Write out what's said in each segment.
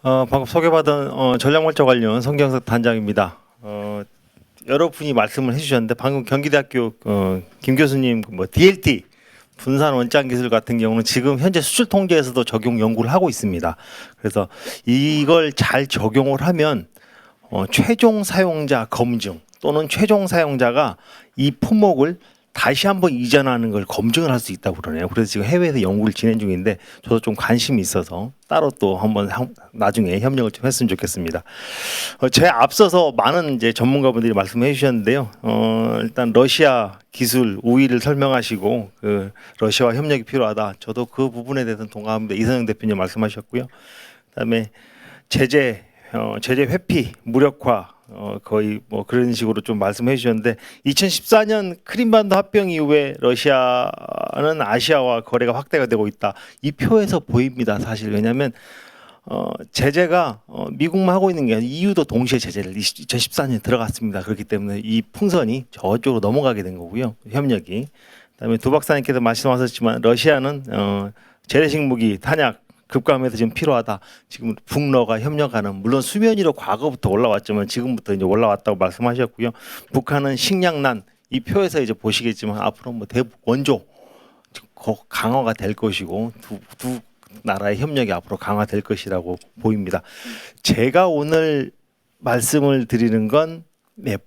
방금 소개받은 전략물자 관련 성경석 단장입니다. 여러분이 말씀을 해주셨는데 방금 경기대학교 김 교수님 뭐 DLT 분산 원장 기술 같은 경우는 지금 현재 수출 통제에서도 적용 연구를 하고 있습니다. 그래서 이걸 잘 적용을 하면 최종 사용자 검증 또는 최종 사용자가 이 품목을 다시 한번 이전하는 걸 검증을 할 수 있다고 그러네요. 그래서 지금 해외에서 연구를 진행 중인데 저도 좀 관심이 있어서 따로 또 한번 나중에 협력을 좀 했으면 좋겠습니다. 제 앞서서 많은 이제 전문가분들이 말씀해 주셨는데요. 일단 러시아 기술 우위를 설명하시고 그 러시아와 협력이 필요하다. 저도 그 부분에 대해서는 동감합니다. 이선영 대표님 말씀하셨고요. 그다음에 제재 회피 무력화 거의 뭐 그런 식으로 좀 말씀해 주셨는데 2014년 크림반도 합병 이후에 러시아는 아시아와 거래가 확대가 되고 있다. 이 표에서 보입니다. 사실 왜냐하면 제재가 미국만 하고 있는 게 아니라 EU도 동시에 제재를 2014년에 들어갔습니다. 그렇기 때문에 이 풍선이 저쪽으로 넘어가게 된 거고요. 협력이. 그다음에 두 박사님께서 말씀하셨지만 러시아는 재래식 무기 탄약 급감해서 지금 필요하다. 지금 북러가 협력하는 물론 수면 위로 과거부터 올라왔지만 지금부터 이제 올라왔다고 말씀하셨고요. 북한은 식량난 이 표에서 이제 보시겠지만 앞으로 뭐 대북 원조 강화가 될 것이고 두 나라의 협력이 앞으로 강화될 것이라고 보입니다. 제가 오늘 말씀을 드리는 건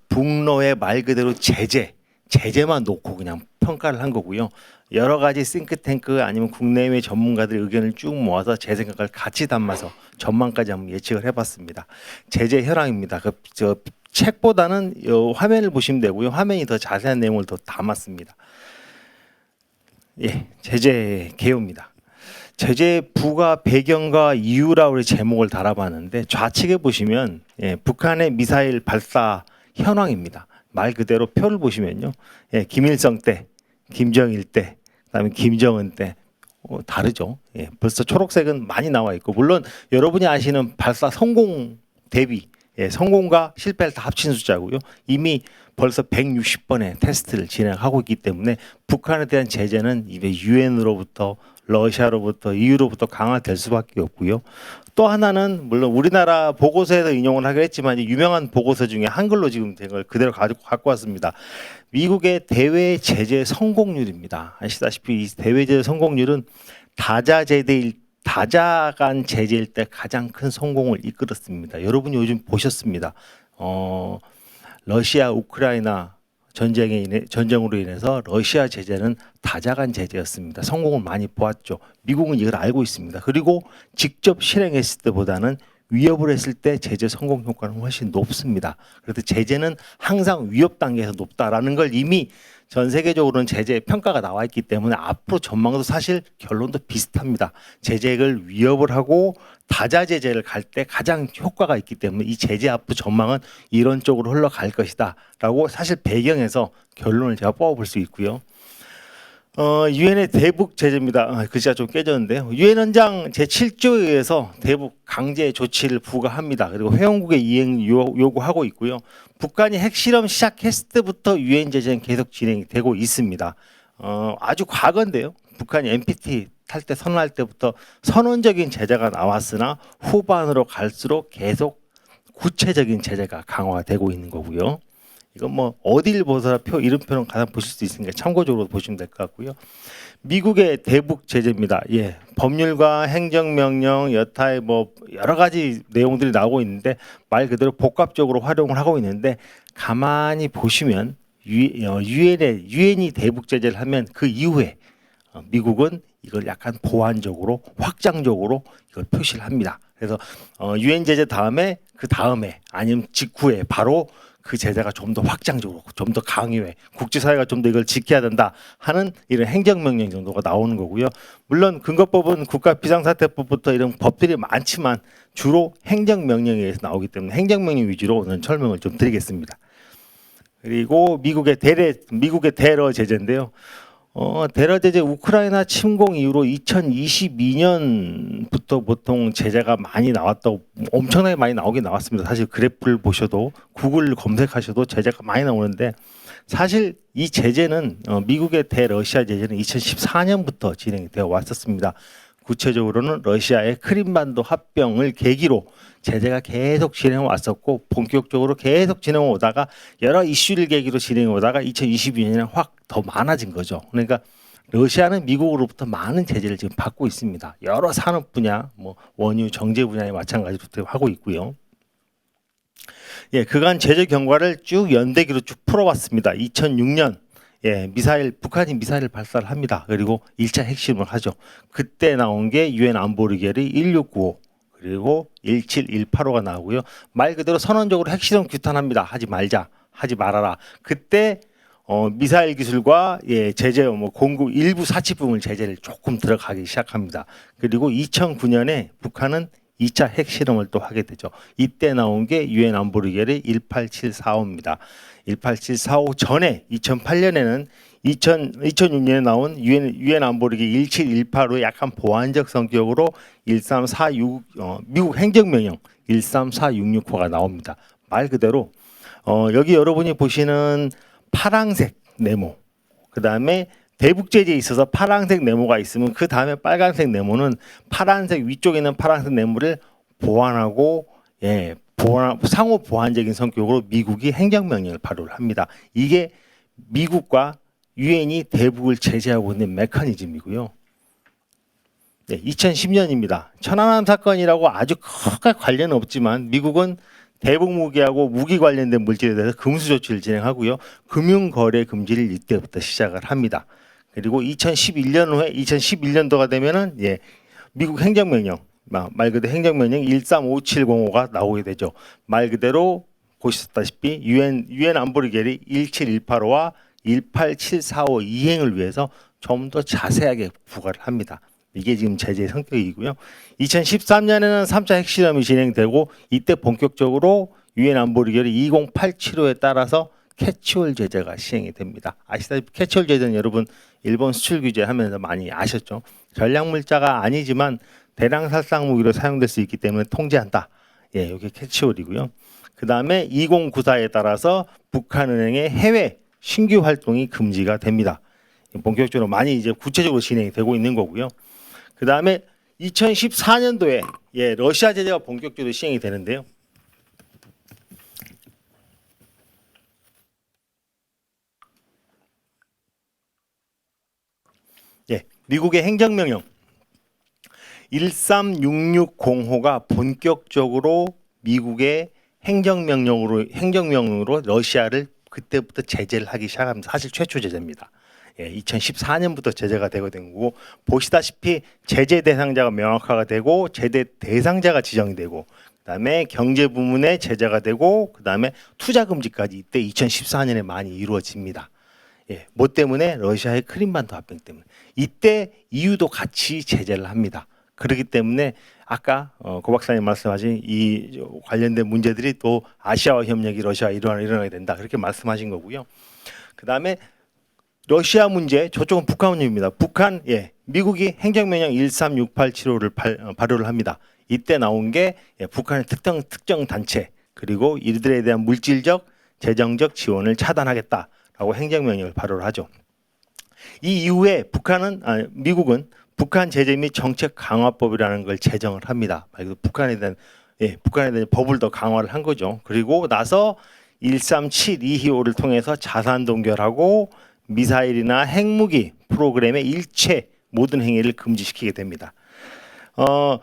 북러의 말 그대로 제재만 놓고 그냥 평가를 한 거고요. 여러 가지 싱크탱크 아니면 국내외 전문가들의 의견을 쭉 모아서 제 생각을 같이 담아서 전망까지 한번 예측을 해봤습니다. 제재 현황입니다. 저 책보다는 화면을 보시면 되고요. 화면이 더 자세한 내용을 더 담았습니다. 예, 제재 개요입니다. 제재 부가 배경과 이유라고 제목을 달아봤는데 좌측에 보시면 북한의 미사일 발사 현황입니다. 말 그대로 표를 보시면요, 김일성 때, 김정일 때, 그다음에 김정은 때 다르죠. 벌써 초록색은 많이 나와 있고 물론 여러분이 아시는 발사 성공 대비 성공과 실패를 다 합친 숫자고요. 이미 벌써 160번의 테스트를 진행하고 있기 때문에 북한에 대한 제재는 이제 유엔으로부터 러시아로부터 EU로부터 강화될 수밖에 없고요. 또 하나는 물론 우리나라 보고서에서 인용을 하긴 했지만 유명한 보고서 중에 한글로 지금 된 걸 그대로 갖고 왔습니다. 미국의 대외 제재 성공률입니다. 아시다시피 이 대외 제재 성공률은 다자간 제재일 때 가장 큰 성공을 이끌었습니다. 여러분이 요즘 보셨습니다. 러시아 우크라이나 전쟁으로 인해서 러시아 제재는 다자간 제재였습니다. 성공을 많이 보았죠. 미국은 이걸 알고 있습니다. 그리고 직접 실행했을 때보다는 위협을 했을 때 제재 성공 효과는 훨씬 높습니다. 그래서 제재는 항상 위협 단계에서 높다라는 걸 이미 전 세계적으로는 제재 평가가 나와 있기 때문에 앞으로 전망도 사실 결론도 비슷합니다. 제재를 위협을 하고 다자 제재를 갈 때 가장 효과가 있기 때문에 이 제재 앞으로 전망은 이런 쪽으로 흘러갈 것이다라고 사실 배경에서 결론을 제가 뽑아볼 수 있고요. 유엔의 대북 제재입니다. 글씨가 좀 깨졌는데요. 유엔 헌장 제7조에 의해서 대북 강제 조치를 부과합니다. 그리고 회원국의 이행 요구하고 있고요. 북한이 핵실험 시작했을 때부터 유엔 제재는 계속 진행이 되고 있습니다. 아주 과거인데요. 북한이 NPT 탈 때 선언할 때부터 선언적인 제재가 나왔으나 후반으로 갈수록 계속 구체적인 제재가 강화되고 있는 거고요. 이건 뭐 어딜 보서라 이름표는 가장 보실 수 있으니까 참고적으로 보시면 될 것 같고요. 미국의 대북 제재입니다. 법률과 행정명령 여타의 뭐 여러 가지 내용들이 나오고 있는데 말 그대로 복합적으로 활용을 하고 있는데 가만히 보시면 유엔이 대북 제재를 하면 그 이후에 미국은 이걸 약간 보완적으로 확장적으로 이걸 표시를 합니다. 그래서 유엔 제재 다음에 그 다음에 아니면 직후에 바로 그 제재가 좀 더 확장적으로 좀 더 강요해 국제사회가 좀 더 이걸 지켜야 된다 하는 이런 행정명령 정도가 나오는 거고요. 물론 근거법은 국가비상사태법부터 이런 법들이 많지만 주로 행정명령에 의해서 나오기 때문에 행정명령 위주로 오늘 설명을 좀 드리겠습니다. 그리고 미국의 대러 제재인데요. 대러 제재 우크라이나 침공 이후로 2022년부터 보통 제재가 많이 나왔다고 엄청나게 많이 나오긴 나왔습니다. 사실 그래프를 보셔도 구글 검색하셔도 제재가 많이 나오는데 사실 이 제재는 미국의 대러시아 제재는 2014년부터 진행이 되어 왔었습니다. 구체적으로는 러시아의 크림반도 합병을 계기로 제재가 계속 진행해 왔었고 본격적으로 계속 진행해 오다가 여러 이슈를 계기로 진행해 오다가 2022년에는 확 더 많아진 거죠. 그러니까 러시아는 미국으로부터 많은 제재를 지금 받고 있습니다. 여러 산업 분야, 뭐 원유, 정제 분야에 마찬가지로 하고 있고요. 예, 그간 제재 경과를 쭉 연대기로 쭉 풀어왔습니다. 2006년 북한이 미사일 발사를 합니다. 그리고 1차 핵실험을 하죠. 그때 나온 게 유엔 안보리결의 1695 그리고 1718호가 나오고요. 말 그대로 선언적으로 핵실험 규탄합니다. 하지 말자, 하지 말아라. 그때 미사일 기술과 제재 공급 일부 사치품을 제재를 조금 들어가기 시작합니다. 그리고 2009년에 북한은 2차 핵실험을 또 하게 되죠. 이때 나온 게 유엔 안보리결의 18745입니다. 18745 전에 2008년에는 2006년에 나온 유엔 안보리결 1718호의 약간 보완적 성격으로 13466 미국 행정명령 13466호가 나옵니다. 말 그대로 여기 여러분이 보시는 파란색 네모, 그 다음에 대북 제재에 있어서 파란색 네모가 있으면 그 다음에 빨간색 네모는 파란색 위쪽에 있는 파란색 네모를 보완하고 상호 보완적인 성격으로 미국이 행정명령을 발효를 합니다. 이게 미국과 유엔이 대북을 제재하고 있는 메커니즘이고요. 2010년입니다. 천안함 사건이라고 아주 크게 관련은 없지만 미국은 대북 무기하고 무기 관련된 물질에 대해서 금수 조치를 진행하고요. 금융거래 금지를 이때부터 시작을 합니다. 그리고 2011년 후에 2011년도가 되면은 미국 행정명령 말 그대로 행정명령 135705가 나오게 되죠. 말 그대로 보셨다시피 유엔 안보리결의 17185와 18745 이행을 위해서 좀 더 자세하게 부과를 합니다. 이게 지금 제재의 성격이고요. 2013년에는 3차 핵실험이 진행되고 이때 본격적으로 유엔 안보리결의 20875에 따라서 캐치홀 제재가 시행이 됩니다. 아시다시피 캐치홀 제재는 여러분 일본 수출 규제 하면서 많이 아셨죠. 전략물자가 아니지만 대량 살상 무기로 사용될 수 있기 때문에 통제한다. 이게 캐치홀이고요. 그 다음에 2094에 따라서 북한은행의 해외 신규 활동이 금지가 됩니다. 본격적으로 많이 이제 구체적으로 진행이 되고 있는 거고요. 그 다음에 2014년도에 러시아 제재가 본격적으로 시행이 되는데요. 미국의 행정명령 13660호가 본격적으로 미국의 행정명령으로 러시아를 그때부터 제재를 하기 시작합니다. 사실 최초 제재입니다. 2014년부터 제재가 되게 된 거고 보시다시피 제재 대상자가 명확화가 되고 제재 대상자가 지정이 되고 그다음에 경제 부문에 제재가 되고 그다음에 투자 금지까지 이때 2014년에 많이 이루어집니다. 뭐 때문에 러시아의 크림반도 합병 때문에 이때 EU도 같이 제재를 합니다. 그렇기 때문에 아까 고 박사님 말씀하신 이 관련된 문제들이 또 아시아와 협력이 러시아와 일어나게 된다 그렇게 말씀하신 거고요. 그다음에 러시아 문제 저쪽은 북한 문제입니다. 북한 미국이 행정명령 13687호를 발효를 합니다. 이때 나온 게 북한의 특정 단체 그리고 이들에 대한 물질적 재정적 지원을 차단하겠다라고 행정명령을 발효를 하죠. 이 이후에 미국은 북한 제재 및 정책 강화법이라는 걸 제정을 합니다. 말 그대로 북한에 대한 법을 더 강화를 한 거죠. 그리고 나서 13722호를 통해서 자산 동결하고 미사일이나 핵무기 프로그램의 일체 모든 행위를 금지시키게 됩니다.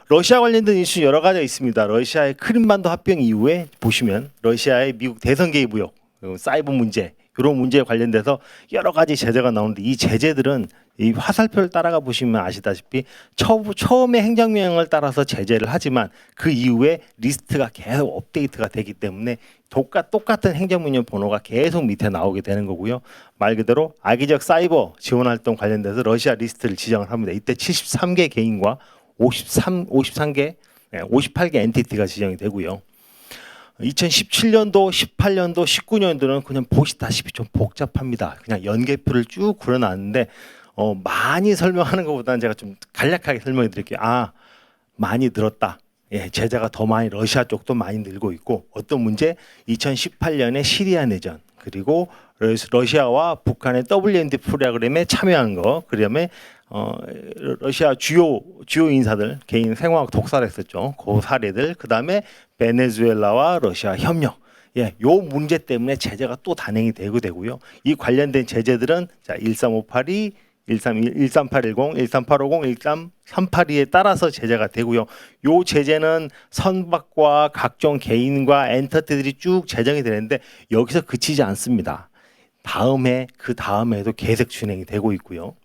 러시아 관련된 이슈 여러 가지가 있습니다. 러시아의 크림반도 합병 이후에 보시면 러시아의 미국 대선 개입 의혹, 사이버 문제 이런 문제에 관련돼서 여러 가지 제재가 나오는데 이 제재들은 이 화살표를 따라가 보시면 아시다시피 처음에 행정명령을 따라서 제재를 하지만 그 이후에 리스트가 계속 업데이트가 되기 때문에 똑같은 행정명령 번호가 계속 밑에 나오게 되는 거고요. 말 그대로 악의적 사이버 지원 활동 관련돼서 러시아 리스트를 지정을 합니다. 이때 73개 개인과 58개 엔티티가 지정이 되고요. 2017년도, 18년도, 19년도는 그냥 보시다시피 좀 복잡합니다. 그냥 연계표를 쭉 그려놨는데 많이 설명하는 것보다는 제가 좀 간략하게 설명해 드릴게요. 많이 늘었다. 제재가 더 많이 러시아 쪽도 많이 늘고 있고 어떤 문제? 2018년에 시리아 내전 그리고 러시아와 북한의 WMD 프로그램에 참여한 거 그다음에 러시아 주요 주요 인사들 개인 생화학 독살했었죠. 그 사례들, 그 다음에 베네수엘라와 러시아 협력. 예, 요 문제 때문에 제재가 또 단행이 되고요. 이 관련된 제재들은 자 13582, 13810, 13850, 13382에 따라서 제재가 되고요. 요 제재는 선박과 각종 개인과 엔터티들이 쭉 제정이 되는데 여기서 그치지 않습니다. 그 다음에도 계속 진행이 되고 있고요.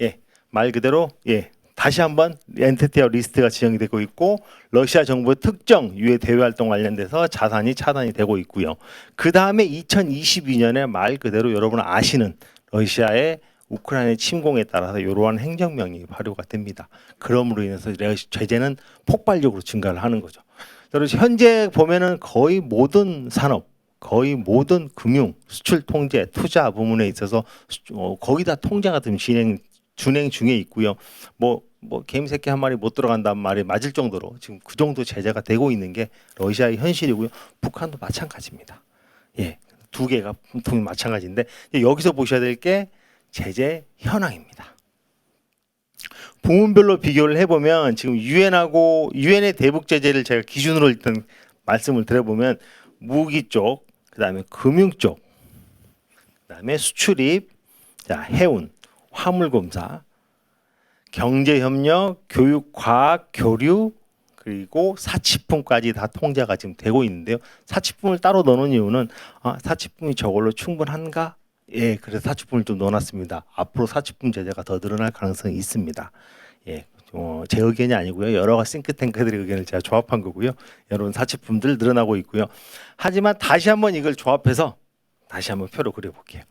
예, 말 그대로 예, 다시 한번 엔티티와 리스트가 지정이 되고 있고 러시아 정부의 특정 유해 대외 활동 관련돼서 자산이 차단이 되고 있고요. 그 다음에 2022년에 말 그대로 여러분 아시는 러시아의 우크라이나 침공에 따라서 이러한 행정명령이 발효가 됩니다. 그럼으로 인해서 제재는 폭발적으로 증가를 하는 거죠. 그래서 현재 보면은 거의 모든 산업, 거의 모든 금융, 수출 통제, 투자 부문에 있어서 거의 다 통제가 좀 진행 중에 있고요. 뭐 개미새끼 한 마리 못 들어간다는 말이 맞을 정도로 지금 그 정도 제재가 되고 있는 게 러시아의 현실이고요. 북한도 마찬가지입니다. 예, 두 개가 분명히 마찬가지인데 여기서 보셔야 될 게 제재 현황입니다. 부문별로 비교를 해보면 지금 유엔의 대북 제재를 제가 기준으로 일단 말씀을 드려보면 무기 쪽, 그다음에 금융 쪽, 그다음에 수출입, 자 해운, 화물검사, 경제협력, 교육, 과학, 교류, 그리고 사치품까지 다 통제가 지금 되고 있는데요. 사치품을 따로 넣는 이유는 사치품이 저걸로 충분한가? 예, 그래서 사치품을 좀 넣어놨습니다. 앞으로 사치품 제재가 더 늘어날 가능성이 있습니다. 예, 제 의견이 아니고요. 여러 가지 싱크탱크들의 의견을 제가 조합한 거고요. 여러분 사치품들 늘어나고 있고요. 하지만 다시 한번 이걸 조합해서 다시 한번 표로 그려볼게요.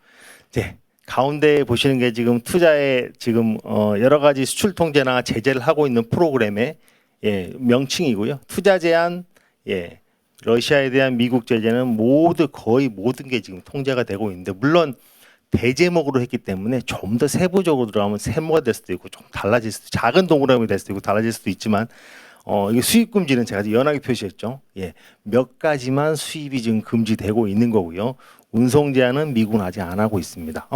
이제 가운데 보시는 게 지금 투자에 지금 여러 가지 수출 통제나 제재를 하고 있는 프로그램의 예, 명칭이고요. 투자 제한, 예, 러시아에 대한 미국 제재는 모두 거의 모든 게 지금 통제가 되고 있는데 물론 대제목으로 했기 때문에 좀 더 세부적으로 들어가면 세모가 될 수도 있고 좀 달라질 수도 작은 동그라미 될 수도 있고 달라질 수도 있지만 이게 수입 금지는 제가 연하게 표시했죠. 예, 몇 가지만 수입이 지금 금지되고 있는 거고요. 운송 제한은 미국은 아직 안 하고 있습니다.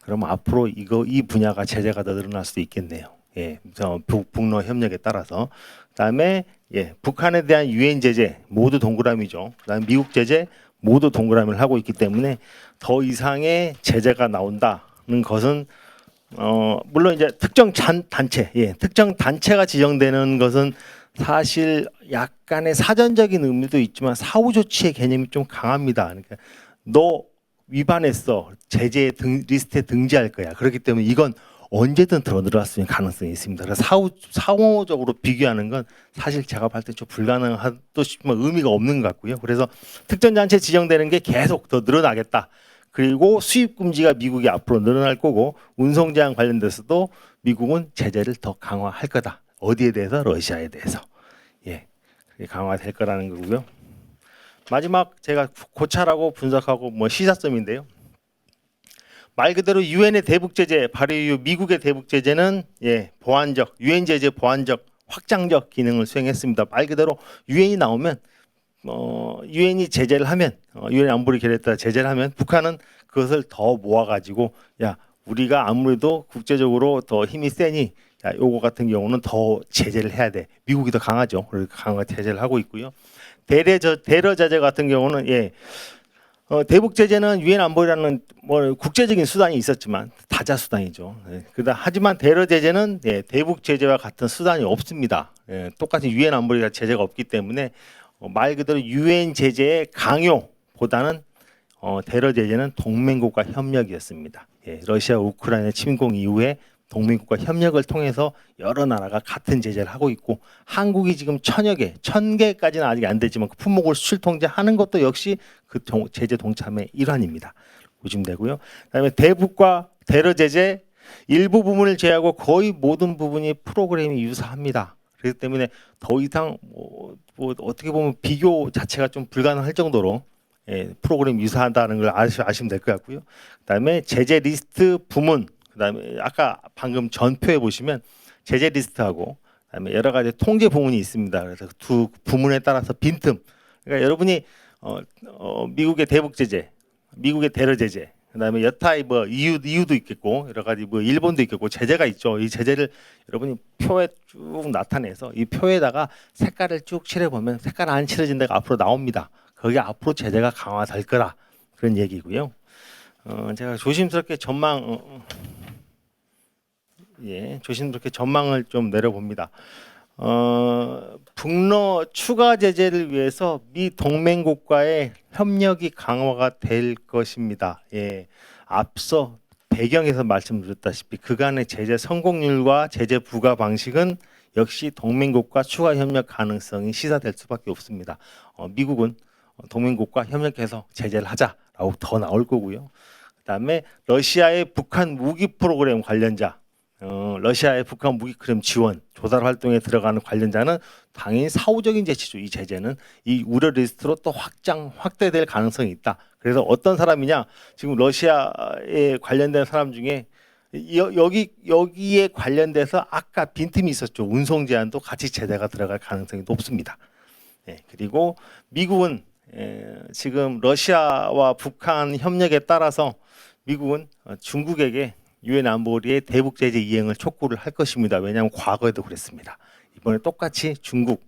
그러면 앞으로 이 분야가 제재가 더 늘어날 수도 있겠네요. 예, 북러 협력에 따라서. 그다음에 예, 북한에 대한 유엔 제재 모두 동그라미죠. 그다음에 미국 제재 모두 동그라미를 하고 있기 때문에 더 이상의 제재가 나온다는 것은 물론 이제 특정 단체, 예, 특정 단체가 지정되는 것은 사실 약간의 사전적인 의미도 있지만 사후 조치의 개념이 좀 강합니다. 그러니까 너 위반했어, 제재 리스트에 등재할 거야. 그렇기 때문에 이건 언제든 들어갈 수 있는 가능성이 있습니다. 그래서 사후적으로 비교하는 건 사실 제가 봤을 때 좀 불가능하도 싶지만 의미가 없는 것 같고요. 그래서 특정 단체 지정되는 게 계속 더 늘어나겠다. 그리고 수입 금지가 미국이 앞으로 늘어날 거고 운송 제한 관련돼서도 미국은 제재를 더 강화할 거다. 어디에 대해서? 러시아에 대해서. 예, 그게 강화될 거라는 거고요. 마지막 제가 고찰하고 분석하고 시사점인데요. 말 그대로 유엔의 대북 제재, 바로 이 미국의 대북 제재는 예, 보완적, 유엔 제재 보완적, 확장적 기능을 수행했습니다. 말 그대로 유엔이 나오면 유엔이 제재를 하면 유엔 안보리 결의에 따라 제재를 하면 북한은 그것을 더 모아가지고 야 우리가 아무래도 국제적으로 더 힘이 세니 야 요거 같은 경우는 더 제재를 해야 돼. 미국이 더 강하죠. 그래서 강화 제재를 하고 있고요. 대러 제재 같은 경우는 예. 대북 제재는 유엔 안보리라는 국제적인 수단이 있었지만 다자 수단이죠. 예, 하지만 대러 제재는 예, 대북 제재와 같은 수단이 없습니다. 예, 똑같이 유엔 안보리가 제재가 없기 때문에 말 그대로 유엔 제재의 강요보다는 대러 제재는 동맹국가 협력이었습니다. 예, 러시아 우크라이나 침공 이후에 동맹국가 협력을 통해서 여러 나라가 같은 제재를 하고 있고 한국이 지금 1000개까지는 아직 안 되지만 그 품목을 수출 통제하는 것도 역시 그 제재 동참의 일환입니다. 보시면 되고요. 그다음에 대북과 대러 제재 일부 부분을 제외하고 거의 모든 부분이 프로그램이 유사합니다. 그렇기 때문에 더 이상 어떻게 보면 비교 자체가 좀 불가능할 정도로 예, 프로그램 유사하다는 걸 아시면 될 것 같고요. 그다음에 제재 리스트 부문 그다음에 아까 방금 전표에 보시면 제재 리스트하고 그다음에 여러 가지 통제 부문이 있습니다. 그래서 두 부문에 따라서 빈틈. 그러니까 여러분이 미국의 대북 제재, 미국의 대러 제재, 그다음에 여타의 뭐 이유도 있겠고 여러 가지 뭐 일본도 있겠고 제재가 있죠. 이 제재를 여러분이 표에 쭉 나타내서 이 표에다가 색깔을 쭉 칠해 보면 색깔 안 칠해진 데가 앞으로 나옵니다. 거기 앞으로 제재가 강화될 거라 그런 얘기고요. 제가 조심스럽게 조심스럽게 전망을 좀 내려봅니다. 북러 추가 제재를 위해서 미 동맹국과의 협력이 강화가 될 것입니다. 예, 앞서 배경에서 말씀드렸다시피 그간의 제재 성공률과 제재 부과 방식은 역시 동맹국과 추가 협력 가능성이 시사될 수밖에 없습니다. 미국은 동맹국과 협력해서 제재를 하자라고 더 나올 거고요. 그다음에 러시아의 북한 무기 프로그램 관련자 러시아의 북한 무기 프로그램 지원 조달 활동에 들어가는 관련자는 당연히 사후적인 제치죠. 이 제재는 이 우려 리스트로 또 확대될 가능성이 있다. 그래서 어떤 사람이냐 지금 러시아에 관련된 사람 중에 여기에 관련돼서 아까 빈틈이 있었죠. 운송 제한도 같이 제재가 들어갈 가능성이 높습니다. 그리고 미국은 지금 러시아와 북한 협력에 따라서 미국은 중국에게 유엔 안보리의 대북 제재 이행을 촉구를 할 것입니다. 왜냐하면 과거에도 그랬습니다. 이번에 똑같이 중국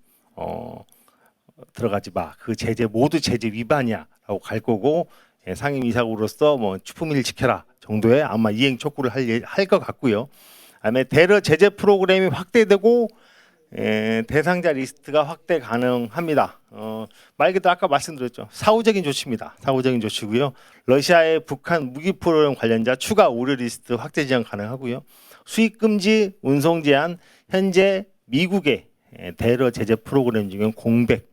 들어가지 마. 그 제재 모두 제재 위반이야라고 갈 거고 상임이사국으로서 뭐 추품일 지켜라 정도의 아마 이행 촉구를 할 것 같고요. 그다음에 대러 제재 프로그램이 확대되고 대상자 리스트가 확대 가능합니다. 말 그대로 아까 말씀드렸죠. 사후적인 조치입니다. 사후적인 조치고요. 러시아의 북한 무기 프로그램 관련자 추가 우려 리스트 확대 지정 가능하고요. 수입 금지, 운송 제한, 현재 미국의 대러 제재 프로그램 중에 공백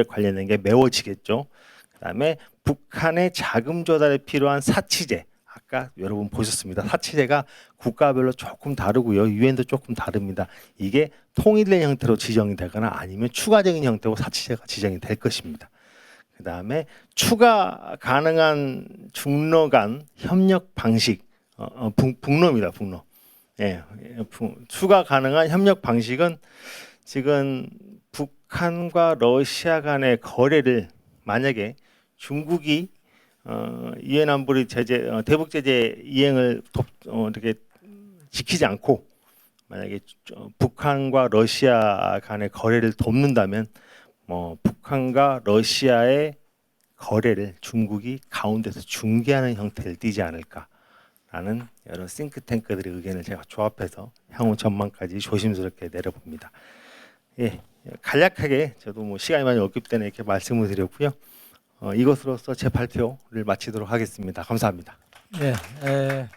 관련된 게 메워지겠죠. 그다음에 북한의 자금 조달에 필요한 사치제. 아까 여러분 보셨습니다. 사치제가 국가별로 조금 다르고요. 유엔도 조금 다릅니다. 이게 통일된 형태로 지정이 되거나 아니면 추가적인 형태로 사치제가 지정이 될 것입니다. 그다음에 추가 가능한 중러 간 협력 방식 북러입니다. 북러. 추가 가능한 협력 방식은 지금 북한과 러시아 간의 거래를 만약에 중국이 유엔 안보리 제재 대북 제재 이행을 이렇게 지키지 않고 만약에 북한과 러시아 간의 거래를 돕는다면 북한과 러시아의 거래를 중국이 가운데서 중개하는 형태를 띠지 않을까라는 여러 싱크탱크들의 의견을 제가 조합해서 향후 전망까지 조심스럽게 내려봅니다. 예, 간략하게 저도 뭐 시간이 많이 없기 때문에 이렇게 말씀을 드렸고요. 이것으로서 제 발표를 마치도록 하겠습니다. 감사합니다. 네.